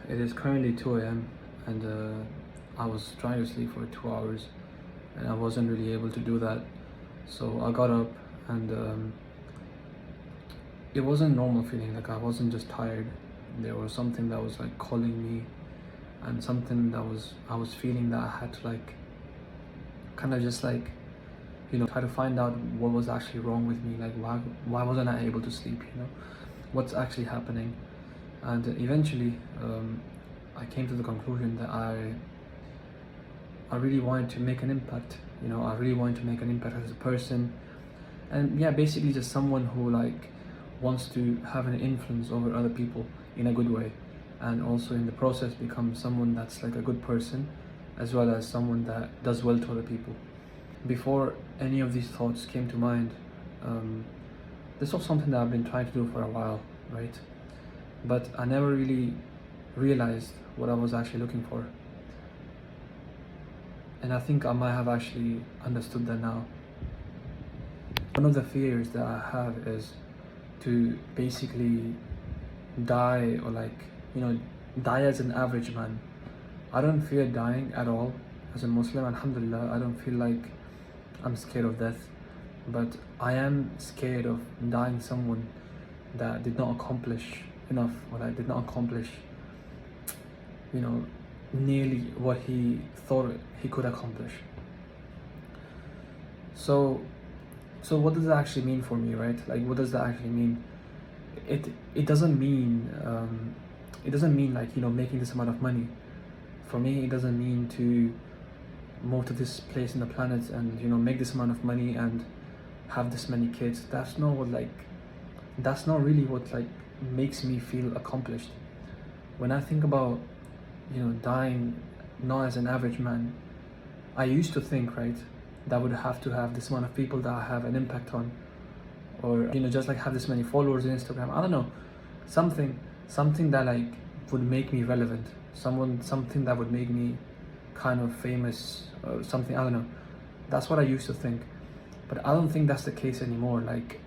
It is currently 2 a.m. and I was trying to sleep for 2 hours and I wasn't really able to do that. So I got up and it wasn't a normal feeling, like I wasn't just tired. There was something that was like calling me, and something that I was feeling that I had to like kind of just like, try to find out what was actually wrong with me. Like why wasn't I able to sleep, what's actually happening. And eventually I came to the conclusion that I really wanted to make an impact. I really wanted to make an impact as a person, and yeah, basically just someone who like wants to have an influence over other people in a good way, and also in the process become someone that's like a good person, as well as someone that does well to other people. Before any of these thoughts came to mind, this was something that I've been trying to do for a while, right? But I never really realized what I was actually looking for. And I think I might have actually understood that now. One of the fears that I have is to basically die, or like, die as an average man. I don't fear dying at all. As a Muslim, alhamdulillah, I don't feel like I'm scared of death. But I am scared of dying someone that did not accomplish enough, or that did not accomplish, nearly what he thought he could accomplish. So what does that actually mean for me, right? Like, what does that actually mean? It doesn't mean like, making this amount of money. For me, it doesn't mean to move to this place in the planet and make this amount of money and have this many kids. That's not really what like makes me feel accomplished. When I think about dying not as an average man, I used to think, right, that I would have to have this amount of people that I have an impact on, or just like have this many followers on Instagram. I don't know, something that like would make me relevant, something that would make me kind of famous or something. I don't know, that's what I used to think. But I don't think that's the case anymore. Like,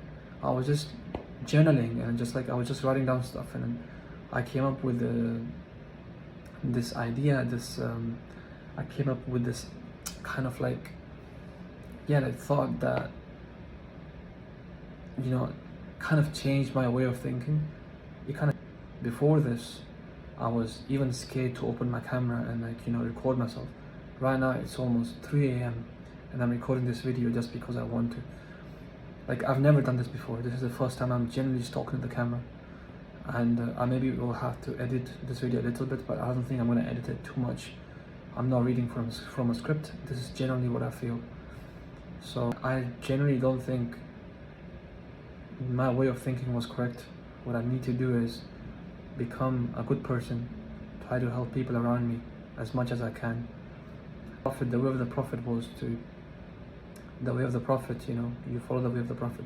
I was just journaling and just like I was just writing down stuff, and then I came up with this idea, I came up with this kind of like, like thought that kind of changed my way of thinking. Before this, I was even scared to open my camera and like record myself. Right now it's almost 3 a.m. and I'm recording this video just because I want to. Like, I've never done this before. This is the first time I'm genuinely just talking to the camera, and I maybe will have to edit this video a little bit, but I don't think I'm going to edit it too much. I'm not reading from a script. This is generally what I feel. So I generally don't think my way of thinking was correct. What I need to do is become a good person, try to help people around me as much as I can. The way of the Prophet was to, the way of the Prophet, you follow the way of the Prophet.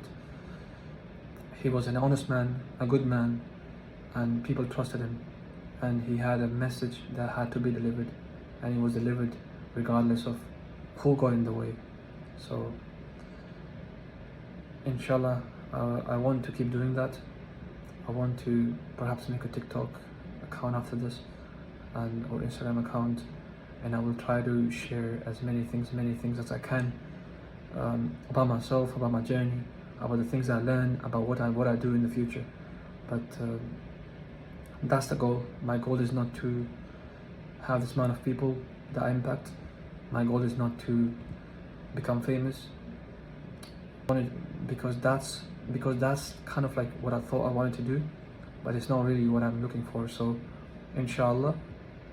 He was an honest man, a good man, and people trusted him, and he had a message that had to be delivered, and it was delivered regardless of who got in the way. So inshallah, I want to keep doing that. I want to perhaps make a TikTok account after this, or Instagram account, and I will try to share as many things as I can, about myself, about my journey, about the things I learn, about what I do in the future. But that's the goal. My goal is not to have this amount of people that I impact. My goal is not to become famous, because that's kind of like what I thought I wanted to do, but it's not really what I'm looking for. So inshallah,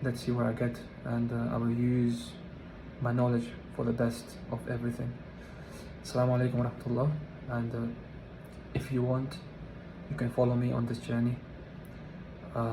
let's see where I get, and I will use my knowledge for the best of everything. Assalamu alaikum wa rahmatullah. And if you want, you can follow me on this journey.